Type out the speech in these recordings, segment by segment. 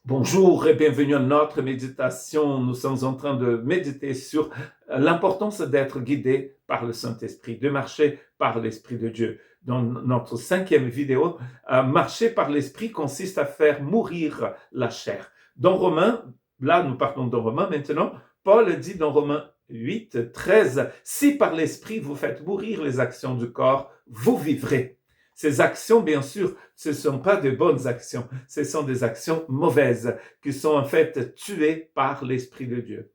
Bonjour et bienvenue à notre méditation. Nous sommes en train de méditer sur l'importance d'être guidé par le Saint-Esprit, de marcher par l'Esprit de Dieu. Dans notre 5e vidéo, marcher par l'Esprit consiste à faire mourir la chair. Dans Romains, là nous partons de Romains maintenant, Paul dit dans Romains 8, 13, « Si par l'Esprit vous faites mourir les actions du corps, vous vivrez. » Ces actions, bien sûr, ce ne sont pas de bonnes actions, ce sont des actions mauvaises qui sont en fait tuées par l'Esprit de Dieu.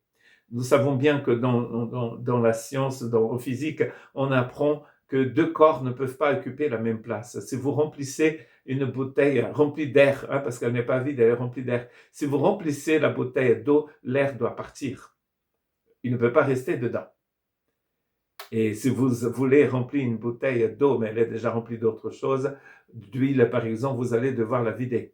Nous savons bien que dans la science, en physique, on apprend que deux corps ne peuvent pas occuper la même place. Si vous remplissez une bouteille remplie d'air, parce qu'elle n'est pas vide, elle est remplie d'air, si vous remplissez la bouteille d'eau, l'air doit partir. Il ne peut pas rester dedans. Et si vous voulez remplir une bouteille d'eau, mais elle est déjà remplie d'autre chose, d'huile par exemple, vous allez devoir la vider.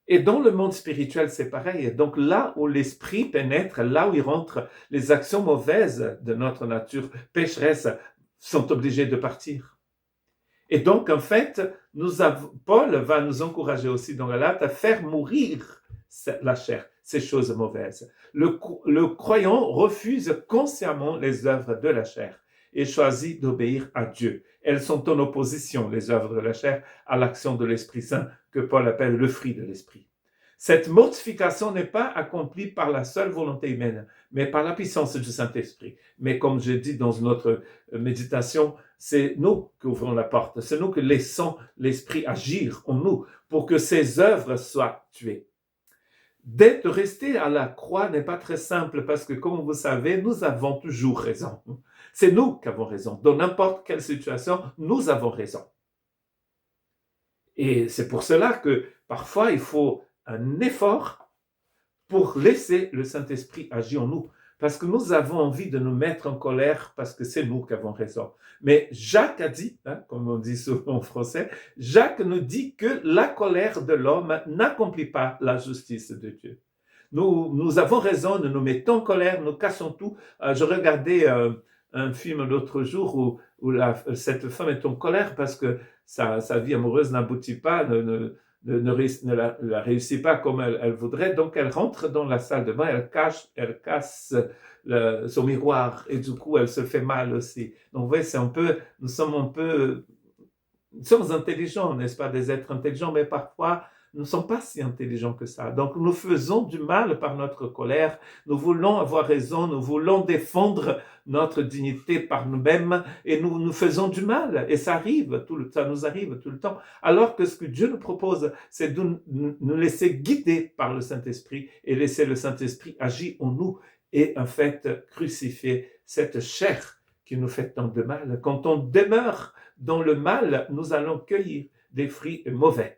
Et dans le monde spirituel, c'est pareil. Donc là où l'esprit pénètre, là où il rentre, les actions mauvaises de notre nature pécheresse sont obligées de partir. Et donc, en fait, Paul va nous encourager aussi dans Galates à faire mourir la chair, ces choses mauvaises. Le croyant refuse consciemment les œuvres de la chair et choisit d'obéir à Dieu. Elles sont en opposition, les œuvres de la chair, à l'action de l'Esprit Saint, que Paul appelle le fruit de l'Esprit. Cette mortification n'est pas accomplie par la seule volonté humaine, mais par la puissance du Saint-Esprit. Mais comme je dis dans notre méditation, c'est nous qui ouvrons la porte, c'est nous qui laissons l'Esprit agir en nous pour que ces œuvres soient tuées. D'être resté à la croix n'est pas très simple parce que, comme vous savez, nous avons toujours raison. C'est nous qui avons raison. Dans n'importe quelle situation, nous avons raison. Et c'est pour cela que parfois, il faut un effort pour laisser le Saint-Esprit agir en nous. Parce que nous avons envie de nous mettre en colère parce que c'est nous qui avons raison. Mais Jacques a dit, comme on dit souvent en français, Jacques nous dit que la colère de l'homme n'accomplit pas la justice de Dieu. Nous avons raison, nous nous mettons en colère, nous cassons tout. Je regardais un film l'autre jour où cette femme est en colère parce que sa vie amoureuse n'aboutit pas, ne la réussit pas comme elle voudrait, donc elle rentre dans la salle de bain, elle casse son miroir et du coup elle se fait mal aussi. Donc vous voyez, nous sommes intelligents, n'est-ce pas, des êtres intelligents, mais parfois nous ne sommes pas si intelligents que ça. Donc nous faisons du mal par notre colère, nous voulons avoir raison, nous voulons défendre notre dignité par nous-mêmes et nous faisons du mal. Et ça nous arrive tout le temps. Alors que ce que Dieu nous propose, c'est de nous laisser guider par le Saint-Esprit et laisser le Saint-Esprit agir en nous et en fait crucifier cette chair qui nous fait tant de mal. Quand on demeure dans le mal, nous allons cueillir des fruits mauvais.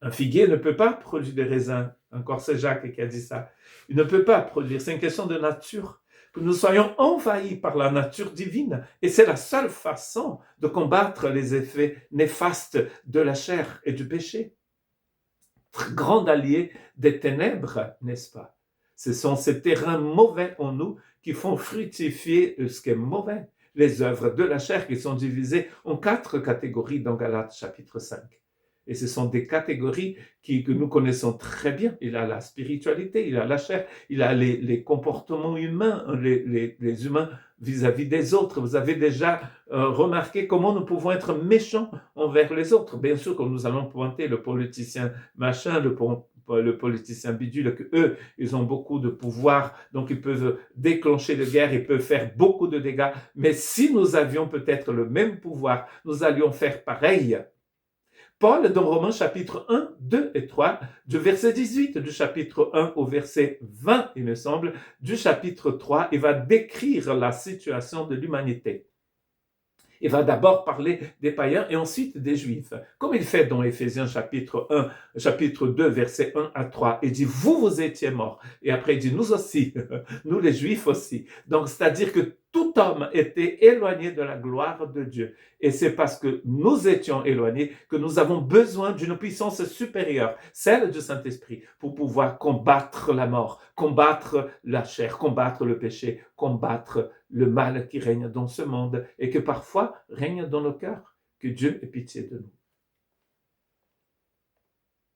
Un figuier ne peut pas produire des raisins. Encore c'est Jacques qui a dit ça. Il ne peut pas produire. C'est une question de nature. Que nous soyons envahis par la nature divine. Et c'est la seule façon de combattre les effets néfastes de la chair et du péché. Grand allié des ténèbres, n'est-ce pas? Ce sont ces terrains mauvais en nous qui font fructifier ce qui est mauvais. Les œuvres de la chair qui sont divisées en 4 catégories dans Galates chapitre 5. Et ce sont des catégories que nous connaissons très bien. Il y a la spiritualité, il y a la chair, il y a les comportements humains, les humains vis-à-vis des autres. Vous avez déjà remarqué comment nous pouvons être méchants envers les autres. Bien sûr que nous allons pointer le politicien machin, le politicien bidule, que eux, ils ont beaucoup de pouvoir, donc ils peuvent déclencher des guerres, ils peuvent faire beaucoup de dégâts. Mais si nous avions peut-être le même pouvoir, nous allions faire pareil. Paul, dans Romains chapitre 1, 2 et 3, du verset 18 du chapitre 1 au verset 20, il me semble, du chapitre 3, il va décrire la situation de l'humanité. Il va d'abord parler des païens et ensuite des juifs. Comme il fait dans Éphésiens chapitre 2, verset 1 à 3. Il dit, vous étiez morts. Et après, il dit, nous aussi, nous les juifs aussi. Donc, c'est-à-dire que tout homme était éloigné de la gloire de Dieu. Et c'est parce que nous étions éloignés que nous avons besoin d'une puissance supérieure, celle du Saint-Esprit, pour pouvoir combattre la mort, combattre la chair, combattre le péché, combattre le mal qui règne dans ce monde et que parfois règne dans nos cœurs. Que Dieu ait pitié de nous.